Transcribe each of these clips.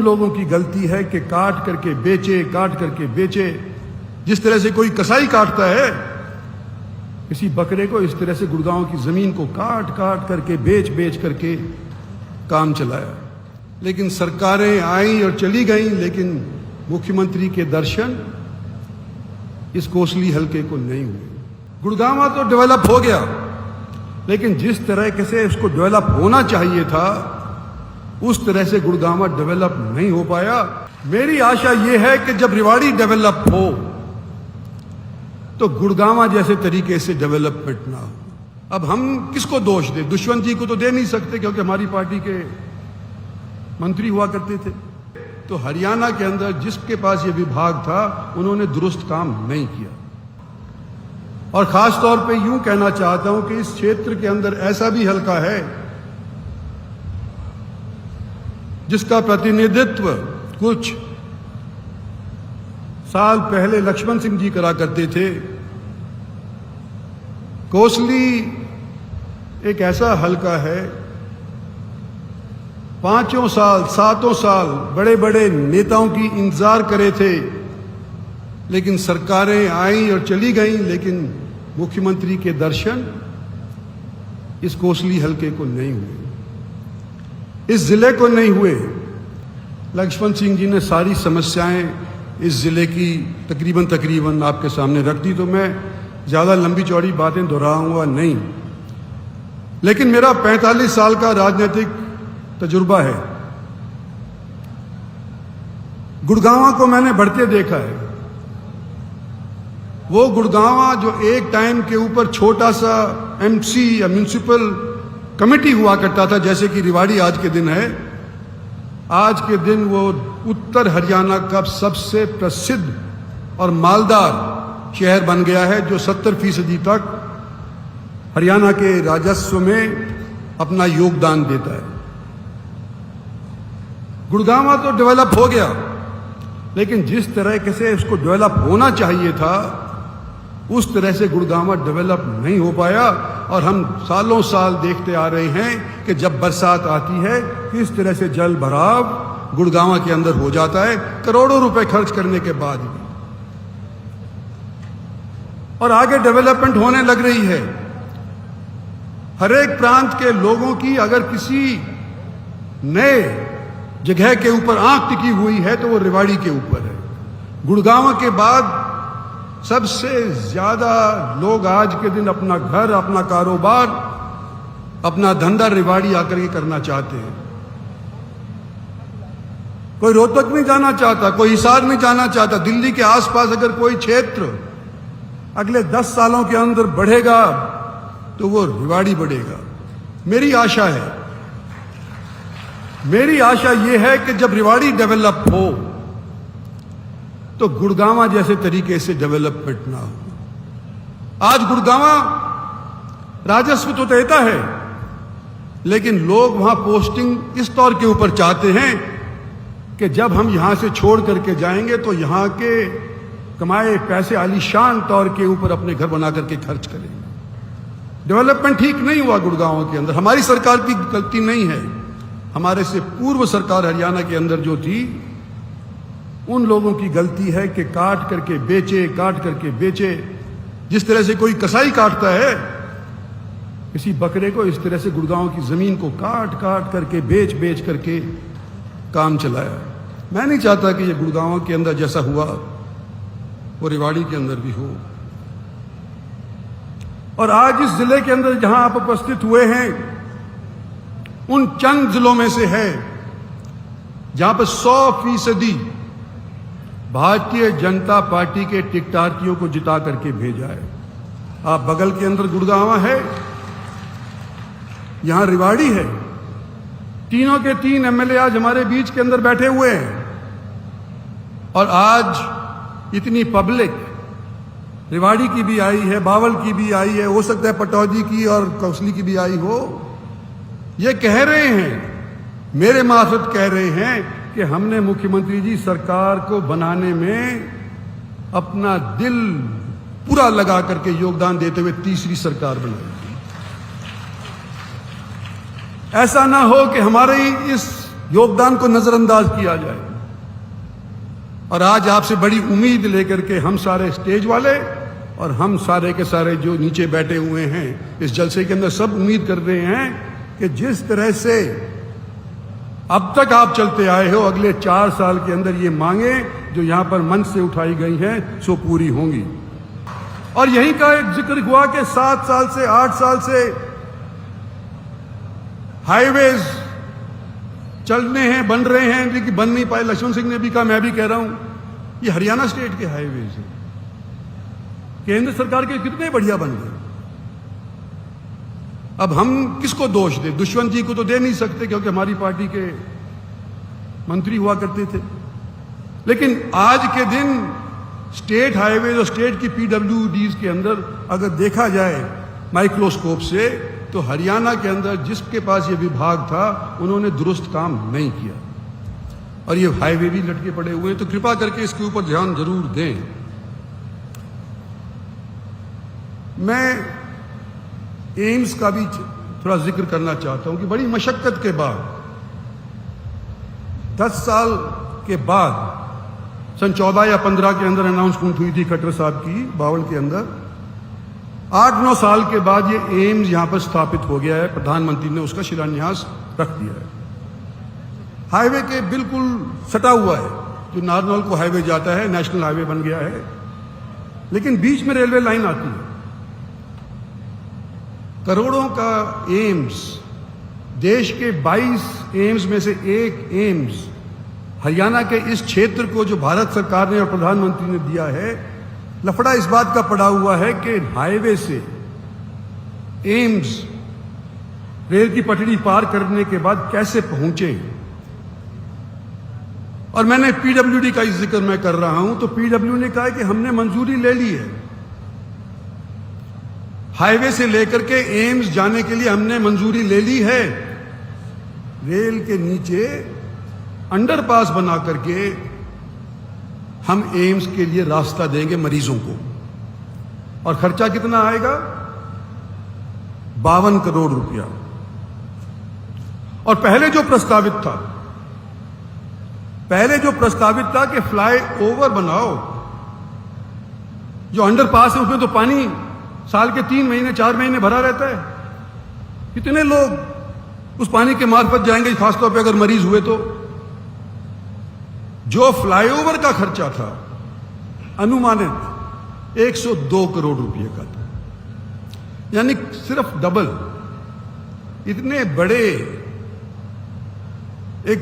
लोगों की गलती है कि काट करके बेचे। जिस तरह से कोई कसाई काटता है किसी बकरे को, इस तरह से गुड़गांव की जमीन को काट करके बेच करके काम चलाया। लेकिन सरकारें आई और चली गईं, लेकिन मुख्यमंत्री के दर्शन इस कोसली हलके को नहीं हुए। गुड़गांव तो डेवलप हो गया, लेकिन जिस तरह से उसको डेवलप होना चाहिए था उस तरह से गुड़गांव डेवलप नहीं हो पाया। मेरी आशा यह है कि जब रेवाड़ी डेवलप हो तो गुड़गांव जैसे तरीके से डेवलपमेंट ना हो। अब हम किसको दोष दें? दुष्यंत जी को तो दे नहीं सकते क्योंकि हमारी पार्टी के मंत्री हुआ करते थे। तो हरियाणा के अंदर जिसके पास ये विभाग था उन्होंने दुरुस्त काम नहीं किया। और खास तौर पे यूं कहना चाहता हूं कि इस क्षेत्र के अंदर ऐसा भी हलका है जिसका प्रतिनिधित्व कुछ साल पहले लक्ष्मण सिंह जी करा करते थे। कोसली एक ऐसा हलका है, 5 साल 7 साल बड़े बड़े नेताओं की इंतजार करे थे, लेकिन सरकारें आई और चली गईं, लेकिन मुख्यमंत्री के दर्शन इस कोसली हलके को नहीं हुए, इस जिले को नहीं हुए। लक्ष्मण सिंह जी ने सारी समस्याएं इस जिले की तकरीबन आपके सामने रख दी, तो मैं ज्यादा लंबी चौड़ी बातें दोहराऊंगा नहीं। लेकिन मेरा 45 साल का राजनीतिक तजुर्बा है। गुड़गांव को मैंने बढ़ते देखा है। वो गुड़गांव जो एक टाइम के ऊपर छोटा सा एमसी या म्युनिसिपल कमेटी हुआ करता था, जैसे कि रेवाड़ी आज के दिन है, आज के दिन वो उत्तर हरियाणा का सबसे प्रसिद्ध और मालदार शहर बन गया है, जो 70% तक हरियाणा के राजस्व में अपना योगदान देता है। गुड़गांव तो डेवलप हो गया, लेकिन जिस तरह से उसको डेवलप होना चाहिए था उस तरह से गुड़गांव डेवलप नहीं हो पाया। और हम सालों साल देखते आ रहे हैं कि जब बरसात आती है किस तरह से जल भराव गुड़गांव के अंदर हो जाता है, करोड़ों रुपए खर्च करने के बाद भी। और आगे डेवलपमेंट होने लग रही है। हर एक प्रांत के लोगों की अगर किसी नए जगह के ऊपर आंख टिकी हुई है तो वो रेवाड़ी के ऊपर है। गुड़गांव के बाद सबसे ज्यादा लोग आज के दिन अपना घर, अपना कारोबार, अपना धंधा रेवाड़ी आकर के करना चाहते हैं। कोई रोहतक नहीं जाना चाहता, कोई हिसार नहीं जाना चाहता। दिल्ली के आसपास अगर कोई क्षेत्र अगले 10 सालों के अंदर बढ़ेगा तो वो रेवाड़ी बढ़ेगा। मेरी आशा यह है कि जब रेवाड़ी डेवलप हो तो गुड़गांव जैसे तरीके से डेवलपमेंट ना हो। आज गुड़गांव राजस्व तो देता है, लेकिन लोग वहां पोस्टिंग इस तौर के ऊपर चाहते हैं कि जब हम यहां से छोड़ करके जाएंगे तो यहां के कमाए पैसे आलीशान तौर के ऊपर अपने घर बना करके खर्च करेंगे। डेवलपमेंट ठीक नहीं हुआ गुड़गांव के अंदर। हमारी सरकार की गलती नहीं है, हमारे से पूर्व सरकार हरियाणा के अंदर जो थी उन लोगों की गलती है कि काट करके बेचे। जिस तरह से कोई कसाई काटता है किसी बकरे को, इस तरह से गुड़गांव की जमीन को काट करके बेच करके काम चलाया। मैं नहीं चाहता कि ये गुड़गांव के अंदर जैसा हुआ वो रेवाड़ी के अंदर भी हो। और आज इस जिले के अंदर जहां आप उपस्थित हुए हैं उन चंद जिलों में से है जहां पर 100% भारतीय जनता पार्टी के टिकटार्थियों को जिता करके भेजा है। आप बगल के अंदर गुड़गांव है, यहां रेवाड़ी है। तीनों के 3 एमएलए आज हमारे बीच के अंदर बैठे हुए हैं। और आज इतनी पब्लिक रेवाड़ी की भी आई है, बावल की भी आई है, हो सकता है पटौदी की और कोसली की भी आई हो। ये कह रहे हैं, मेरे मार्फत कह रहे हैं कि हमने मुख्यमंत्री जी सरकार को बनाने में अपना दिल पूरा लगा करके योगदान देते हुए तीसरी सरकार बनाई। ऐसा ना हो कि हमारे इस योगदान को नजरअंदाज किया जाए। और आज आपसे बड़ी उम्मीद लेकर के हम सारे स्टेज वाले और हम सारे के सारे जो नीचे बैठे हुए हैं इस जलसे के अंदर सब उम्मीद कर रहे हैं कि जिस तरह से अब तक आप चलते आए हो, अगले 4 साल के अंदर ये मांगे जो यहां पर मंच से उठाई गई हैं सो पूरी होंगी। और यहीं का एक जिक्र हुआ कि 7 साल से 8 साल से हाईवेज चलने हैं, बन रहे हैं, लेकिन बन नहीं पाए। लक्ष्मण सिंह ने भी कहा, मैं भी कह रहा हूं, ये हरियाणा स्टेट के हाईवेज हैं, केंद्र सरकार के कितने बढ़िया बन गए। अब हम किसको दोष दें? दुष्यंत जी को तो दे नहीं सकते क्योंकि हमारी पार्टी के मंत्री हुआ करते थे। लेकिन आज के दिन स्टेट हाईवेज और स्टेट की पीडब्ल्यूडीज के अंदर अगर देखा जाए माइक्रोस्कोप से, तो हरियाणा के अंदर जिसके पास ये विभाग था उन्होंने दुरुस्त काम नहीं किया और ये हाईवे भी लटके पड़े हुए हैं। तो कृपा करके इसके ऊपर ध्यान जरूर दें। मैं एम्स का भी थोड़ा जिक्र करना चाहता हूं कि बड़ी मशक्कत के बाद 10 साल के बाद सन 14 या 15 के अंदर अनाउंसमेंट हुई थी खट्टर साहब की 52 के अंदर, 8-9 साल के बाद ये एम्स यहां पर स्थापित हो गया है। प्रधानमंत्री ने उसका शिलान्यास रख दिया है। हाईवे के बिल्कुल सटा हुआ है, जो नारनौल को हाईवे जाता है, नेशनल हाईवे बन गया है, लेकिन बीच में रेलवे लाइन आती है। करोड़ों का एम्स, देश के 22 एम्स में से एक एम्स हरियाणा के इस क्षेत्र को जो भारत सरकार ने और प्रधानमंत्री ने दिया है। लफड़ा इस बात का पड़ा हुआ है कि हाईवे से एम्स रेल की पटड़ी पार करने के बाद कैसे पहुंचे। और मैंने पीडब्ल्यूडी का जिक्र मैं कर रहा हूं, तो पीडब्ल्यू ने कहा कि हमने मंजूरी ले ली है, हाईवे से लेकर के एम्स जाने के लिए हमने मंजूरी ले ली है। रेल के नीचे अंडरपास बना करके हम एम्स के लिए रास्ता देंगे मरीजों को। और खर्चा कितना आएगा? 52 करोड़ रुपया। और पहले जो प्रस्तावित था कि फ्लाई ओवर बनाओ, जो अंडरपास है उसमें तो पानी साल के 3 महीने 4 महीने भरा रहता है। कितने लोग उस पानी के मार्फत जाएंगे, खासतौर पे अगर मरीज हुए तो। जो फ्लाईओवर का खर्चा था अनुमानित 102 करोड़ रुपए का था, यानी सिर्फ डबल। इतने बड़े एक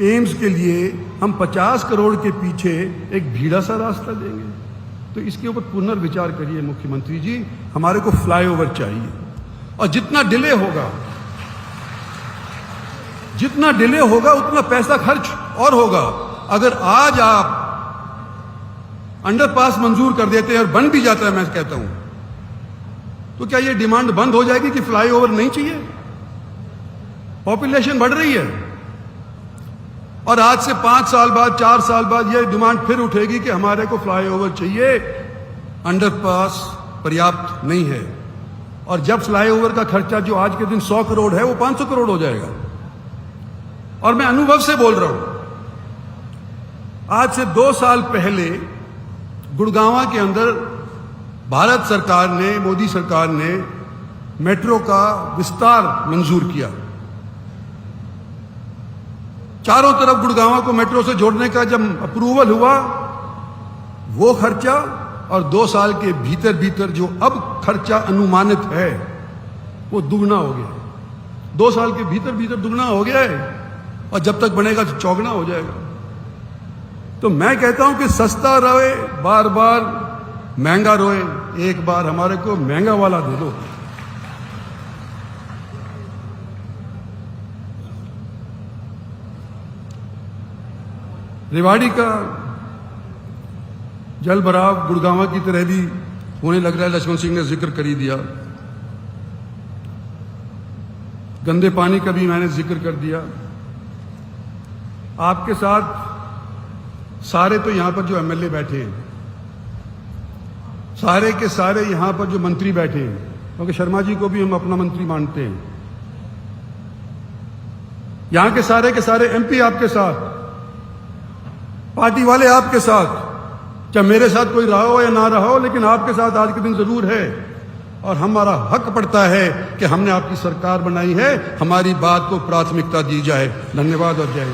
एम्स के लिए हम 50 करोड़ के पीछे एक भीड़ा सा रास्ता देंगे। तो इसके ऊपर पुनर्विचार करिए मुख्यमंत्री जी। हमारे को फ्लाईओवर चाहिए, और जितना डिले होगा उतना पैसा खर्च और होगा। अगर आज आप अंडरपास मंजूर कर देते हैं और बन भी जाता है, मैं कहता हूं, तो क्या यह डिमांड बंद हो जाएगी कि फ्लाईओवर नहीं चाहिए? पॉपुलेशन बढ़ रही है और आज से 5 साल बाद 4 साल बाद यह डिमांड फिर उठेगी कि हमारे को फ्लाईओवर चाहिए, अंडरपास पर्याप्त नहीं है। और जब फ्लाईओवर का खर्चा जो आज के दिन 100 करोड़ है वो 500 करोड़ हो जाएगा। और मैं अनुभव से बोल रहा हूं, आज से 2 साल पहले गुड़गांव के अंदर भारत सरकार ने, मोदी सरकार ने मेट्रो का विस्तार मंजूर किया। चारों तरफ गुड़गांव को मेट्रो से जोड़ने का जब अप्रूवल हुआ, वो खर्चा और 2 साल के भीतर भीतर जो अब खर्चा अनुमानित है वो दुगना हो गया। 2 साल के भीतर भीतर दुगना हो गया है, और जब तक बनेगा तो चौगुना हो जाएगा। तो मैं कहता हूं कि सस्ता रोए बार बार, महंगा रोए एक बार। हमारे को महंगा वाला दे दो। रेवाड़ी का जल भराव गुड़गांव की तरह भी होने लग रहा है, लक्ष्मण सिंह ने जिक्र कर ही दिया। गंदे पानी का भी मैंने जिक्र कर दिया। आपके साथ सारे तो यहां पर जो एमएलए बैठे हैं, सारे के सारे यहां पर जो मंत्री बैठे हैं, क्योंकि शर्मा जी को भी हम अपना मंत्री मानते हैं, यहां के सारे एमपी आपके साथ, पार्टी वाले आपके साथ, चाहे मेरे साथ कोई रहा हो या ना रहा हो, लेकिन आपके साथ आज के दिन जरूर है। और हमारा हक पड़ता है कि हमने आपकी सरकार बनाई है, हमारी बात को प्राथमिकता दी जाए। धन्यवाद और जय हिंद।